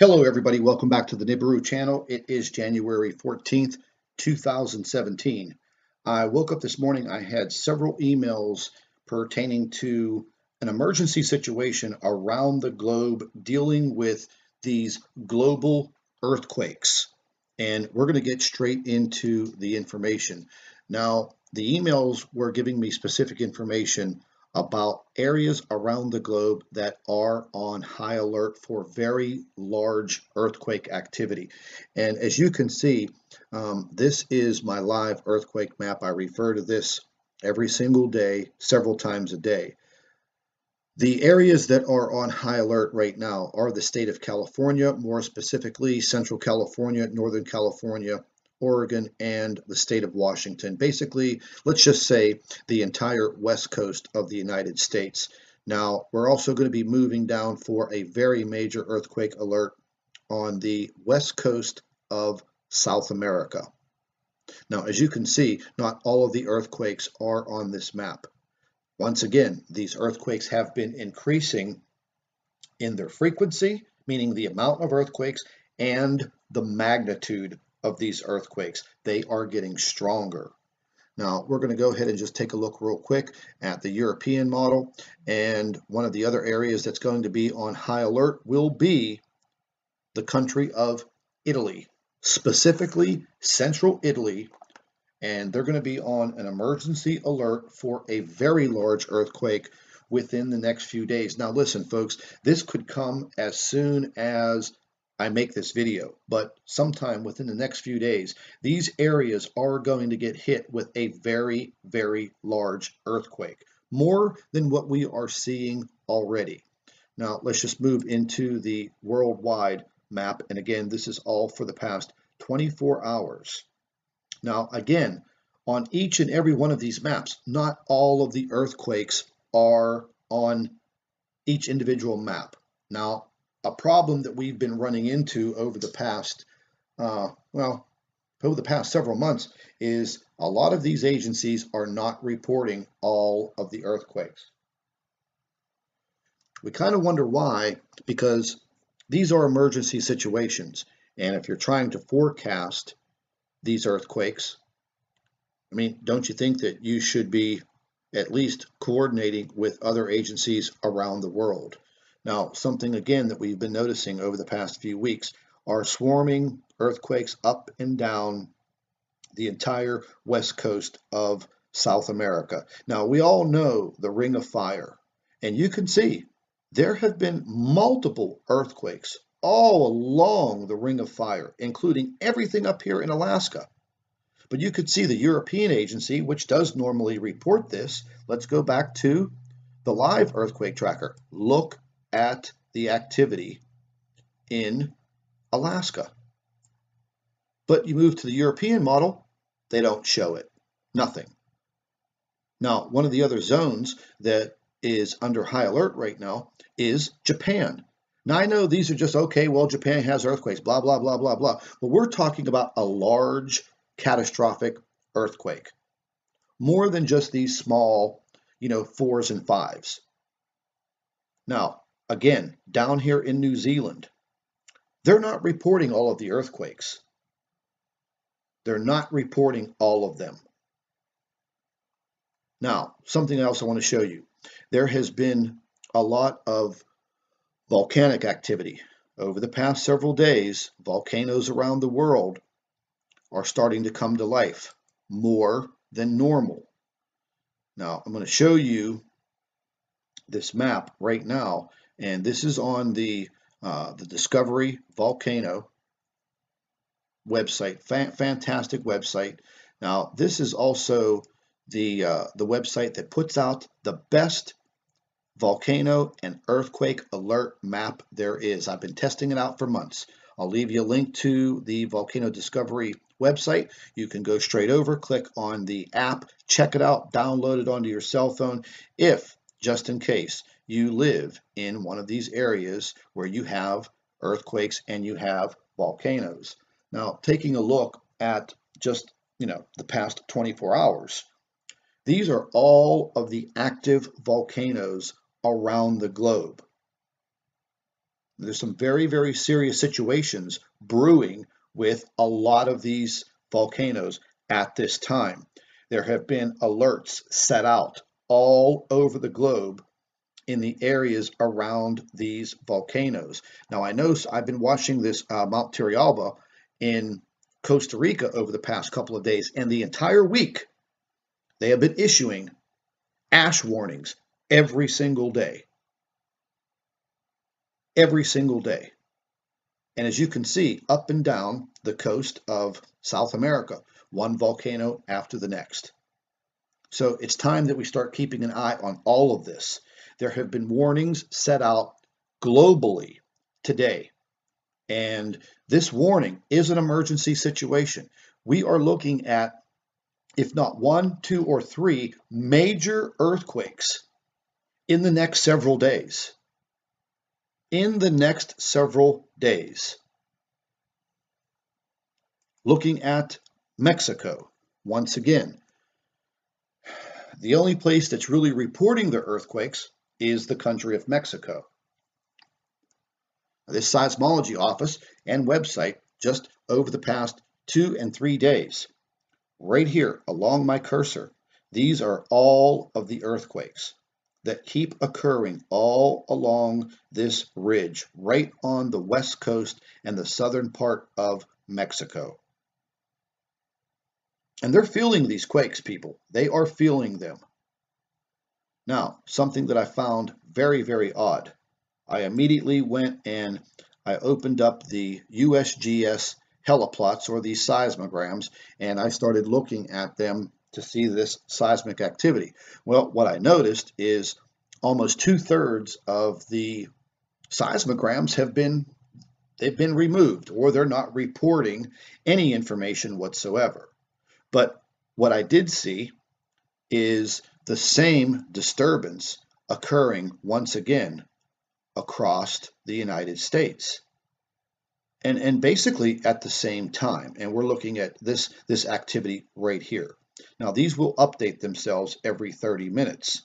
Hello, everybody. Welcome back to the Nibiru channel. It is January 14th, 2017. I woke up this morning. I had several emails pertaining to an emergency situation around the globe dealing with these global earthquakes. And we're going to get straight into the information. Now, the emails were giving me specific information about areas around the globe that are on high alert for very large earthquake activity. And as you can see, this is my live earthquake map. I refer to this every single day, several times a day. The areas that are on high alert right now are the state of California, more specifically Central California, Northern California, Oregon, and the state of Washington. Basically, let's just say the entire west coast of the United States. Now, we're also going to be moving down for a very major earthquake alert on the west coast of South America. Now, as you can see, not all of the earthquakes are on this map. Once again, these earthquakes have been increasing in their frequency, meaning the amount of earthquakes, and the magnitude of these earthquakes. They are getting stronger. Now, we're going to go ahead and just take a look real quick at the European model. And one of the other areas that's going to be on high alert will be the country of Italy, specifically central Italy. And they're going to be on an emergency alert for a very large earthquake within the next few days. Now, listen, folks, this could come as soon as I make this video, but sometime within the next few days, these areas are going to get hit with a very, very large earthquake, more than what we are seeing already. Now, let's just move into the worldwide map. And again, this is all for the past 24 hours. Now, again, on each and every one of these maps, not all of the earthquakes are on each individual map. Now, a problem that we've been running into over the past, several months is a lot of these agencies are not reporting all of the earthquakes. We kind of wonder why, because these are emergency situations. And if you're trying to forecast these earthquakes, I mean, don't you think that you should be at least coordinating with other agencies around the world? Now, something again that we've been noticing over the past few weeks are swarming earthquakes up and down the entire west coast of South America. Now, we all know the Ring of Fire, and you can see there have been multiple earthquakes all along the Ring of Fire, including everything up here in Alaska. But you could see the European agency, which does normally report this. Let's go back to the live earthquake tracker. Look at the activity in Alaska. But you move to the European model, they don't show it. Nothing. Now, one of the other zones that is under high alert right now is Japan. Now, I know these are just, okay, well, Japan has earthquakes, blah, blah, blah, blah, blah. But we're talking about a large catastrophic earthquake, more than just these small, 4s and 5s. Now, again, down here in New Zealand, they're not reporting all of the earthquakes. They're not reporting all of them. Now, something else I want to show you. There has been a lot of volcanic activity. Over the past several days, volcanoes around the world are starting to come to life more than normal. Now, I'm going to show you this map right now, and this is on the Discovery Volcano website. Fantastic website. Now, this is also the website that puts out the best volcano and earthquake alert map there is. I've been testing it out for months. I'll leave you a link to the Volcano Discovery website. You can go straight over, click on the app, check it out, download it onto your cell phone, if, just in case, you live in one of these areas where you have earthquakes and you have volcanoes. Now, taking a look at just, the past 24 hours, these are all of the active volcanoes around the globe. There's some very, very serious situations brewing with a lot of these volcanoes at this time. There have been alerts set out all over the globe in the areas around these volcanoes. Now, I know I've been watching this Mount Turrialba in Costa Rica over the past couple of days, and the entire week they have been issuing ash warnings every single day. Every single day. And as you can see, up and down the coast of South America, one volcano after the next. So it's time that we start keeping an eye on all of this. There have been warnings set out globally today, and this warning is an emergency situation. We are looking at, if not 1, 2, or 3 major earthquakes in the next several days. In the next several days. Looking at Mexico, once again, the only place that's really reporting the earthquakes is the country of Mexico. This seismology office and website, just over the past 2 and 3 days, right here along my cursor, these are all of the earthquakes that keep occurring all along this ridge, right on the west coast and the southern part of Mexico. And they're feeling these quakes, people. They are feeling them. Now, something that I found very, very odd. I immediately went and I opened up the USGS heliplots, or these seismograms, and I started looking at them to see this seismic activity. Well, what I noticed is almost 2/3 of the seismograms they've been removed, or they're not reporting any information whatsoever. But what I did see is the same disturbance occurring once again across the United States. And basically at the same time. And we're looking at this activity right here. Now, these will update themselves every 30 minutes.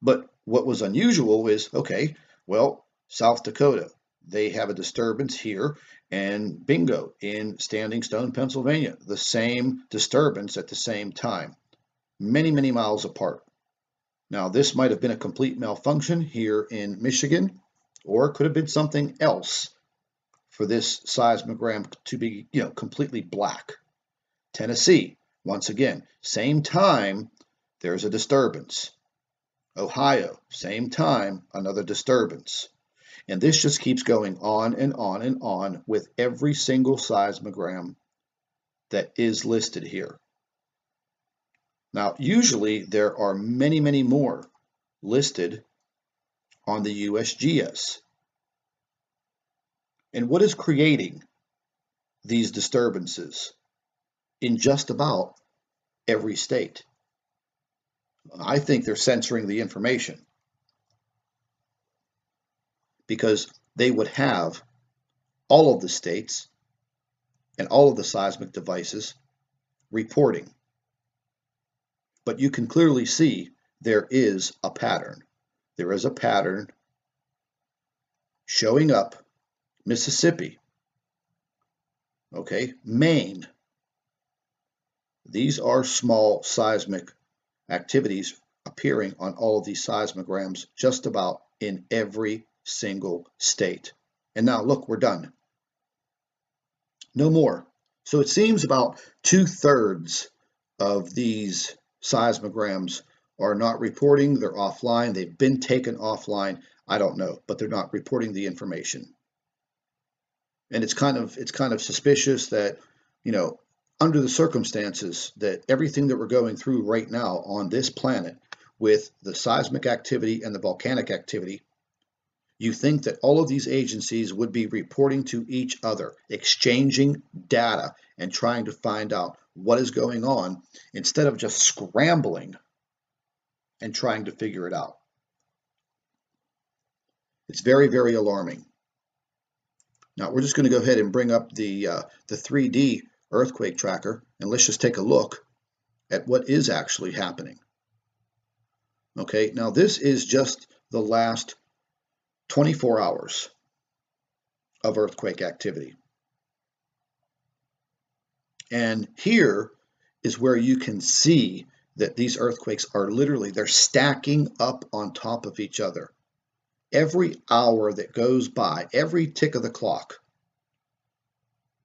But what was unusual is, okay, well, South Dakota, they have a disturbance here, and bingo, in Standing Stone, Pennsylvania, the same disturbance at the same time, many, many miles apart. Now, this might have been a complete malfunction here in Michigan, or it could have been something else for this seismogram to be, completely black. Tennessee, once again, same time, there's a disturbance. Ohio, same time, another disturbance. And this just keeps going on and on and on with every single seismogram that is listed here. Now, usually there are many, many more listed on the USGS. And what is creating these disturbances in just about every state? I think they're censoring the information, because they would have all of the states and all of the seismic devices reporting. But you can clearly see there is a pattern. There is a pattern showing up. Mississippi, okay, Maine. These are small seismic activities appearing on all of these seismograms just about in every single state. And now look, we're done. No more. So it seems about 2/3 of these seismograms are not reporting. They're offline. They've been taken offline. I don't know, but they're not reporting the information. And it's kind of suspicious that, under the circumstances that everything that we're going through right now on this planet with the seismic activity and the volcanic activity, you think that all of these agencies would be reporting to each other, exchanging data and trying to find out what is going on instead of just scrambling and trying to figure it out. It's very, very alarming. Now, we're just going to go ahead and bring up the 3D earthquake tracker, and let's just take a look at what is actually happening. Okay, now this is just the last 24 hours. of earthquake activity. And here is where you can see that these earthquakes are literally, they're stacking up on top of each other. Every hour that goes by, every tick of the clock,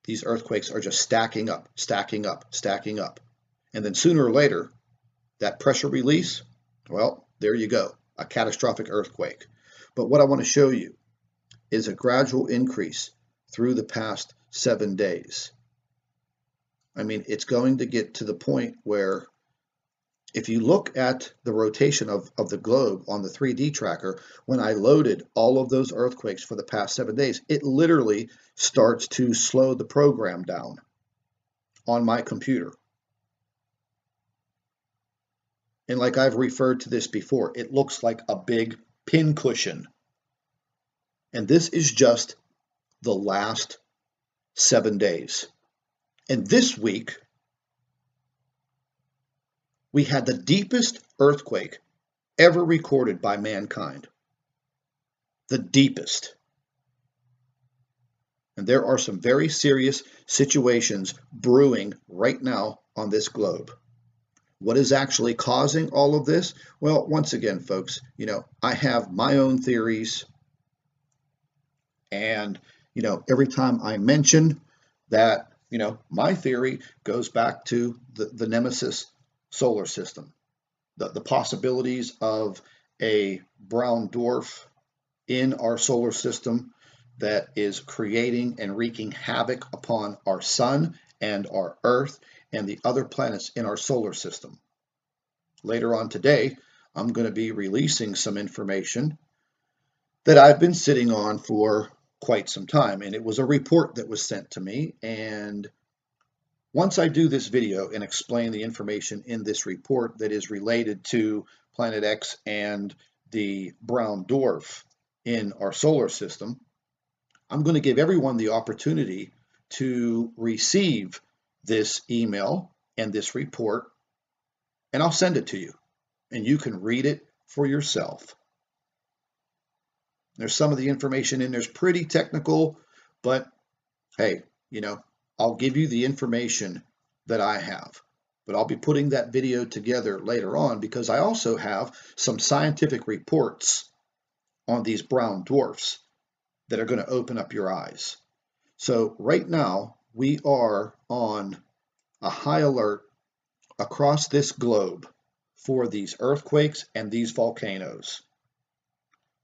these earthquakes are just stacking up, stacking up, stacking up. And then sooner or later, that pressure release, well, there you go, a catastrophic earthquake. But what I want to show you is a gradual increase through the past 7 days. I mean, it's going to get to the point where if you look at the rotation of the globe on the 3D tracker, when I loaded all of those earthquakes for the past 7 days, it literally starts to slow the program down on my computer. And like I've referred to this before, it looks like a big pincushion. And this is just the last 7 days. And this week, we had the deepest earthquake ever recorded by mankind. The deepest. And there are some very serious situations brewing right now on this globe. What is actually causing all of this? Well, once again, folks, I have my own theories. And, every time I mention that, my theory goes back to the Nemesis solar system, the possibilities of a brown dwarf in our solar system that is creating and wreaking havoc upon our sun and our Earth and the other planets in our solar system. Later on today, I'm going to be releasing some information that I've been sitting on for quite some time, and it was a report that was sent to me. And once I do this video and explain the information in this report that is related to Planet X and the brown dwarf in our solar system, I'm going to give everyone the opportunity to receive this email and this report, and I'll send it to you, and you can read it for yourself. There's some of the information in there's pretty technical, but hey, I'll give you the information that I have. But I'll be putting that video together later on because I also have some scientific reports on these brown dwarfs that are going to open up your eyes. So right now, we are on a high alert across this globe for these earthquakes and these volcanoes.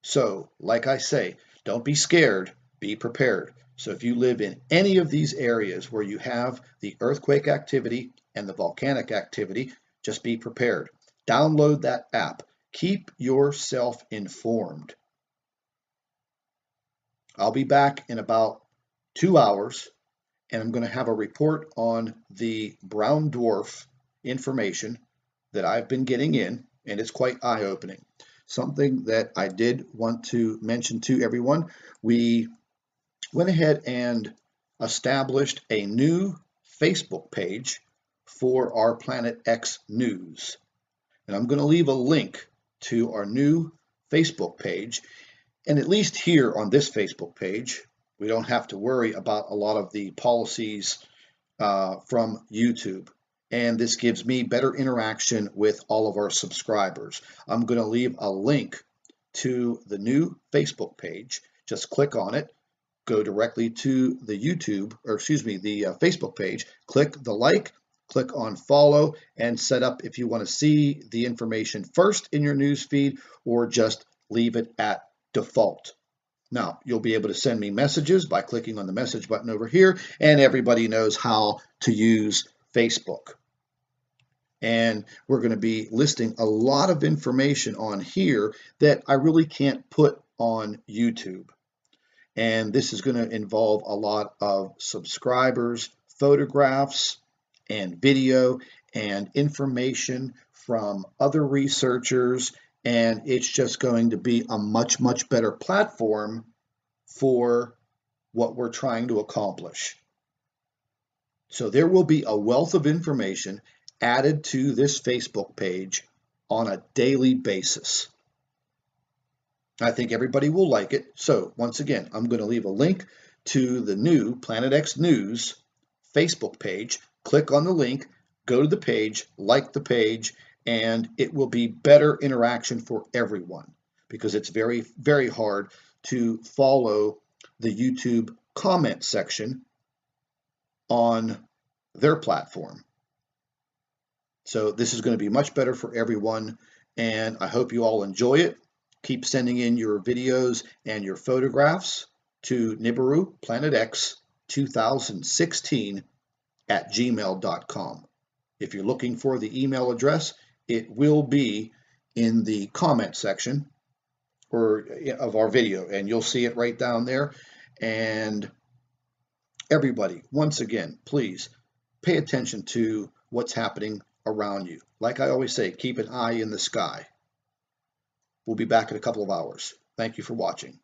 So, like I say, don't be scared, be prepared. So if you live in any of these areas where you have the earthquake activity and the volcanic activity, just be prepared. Download that app. Keep yourself informed. I'll be back in about 2 hours, and I'm going to have a report on the brown dwarf information that I've been getting in, and it's quite eye-opening. Something that I did want to mention to everyone, we went ahead and established a new Facebook page for our Planet X news. And I'm going to leave a link to our new Facebook page. And at least here on this Facebook page, we don't have to worry about a lot of the policies from YouTube. And this gives me better interaction with all of our subscribers. I'm going to leave a link to the new Facebook page. Just click on it, go directly to the Facebook page, click the like, click on follow, and set up if you want to see the information first in your news feed or just leave it at default. Now, you'll be able to send me messages by clicking on the message button over here, and everybody knows how to use Facebook. And we're going to be listing a lot of information on here that I really can't put on YouTube. And this is going to involve a lot of subscribers, photographs, and video, and information from other researchers. And it's just going to be a much, much better platform for what we're trying to accomplish. So there will be a wealth of information added to this Facebook page on a daily basis. I think everybody will like it. So once again, I'm going to leave a link to the new Planet X News Facebook page, click on the link, go to the page, like the page, and it will be better interaction for everyone because it's very, very hard to follow the YouTube comment section on their platform. So this is going to be much better for everyone, and I hope you all enjoy it. Keep sending in your videos and your photographs to Nibiru Planet X 2016 at gmail.com. If you're looking for the email address, it will be in the comment section of our video, and you'll see it right down there. And everybody, once again, please pay attention to what's happening around you. Like I always say, keep an eye in the sky. We'll be back in a couple of hours. Thank you for watching.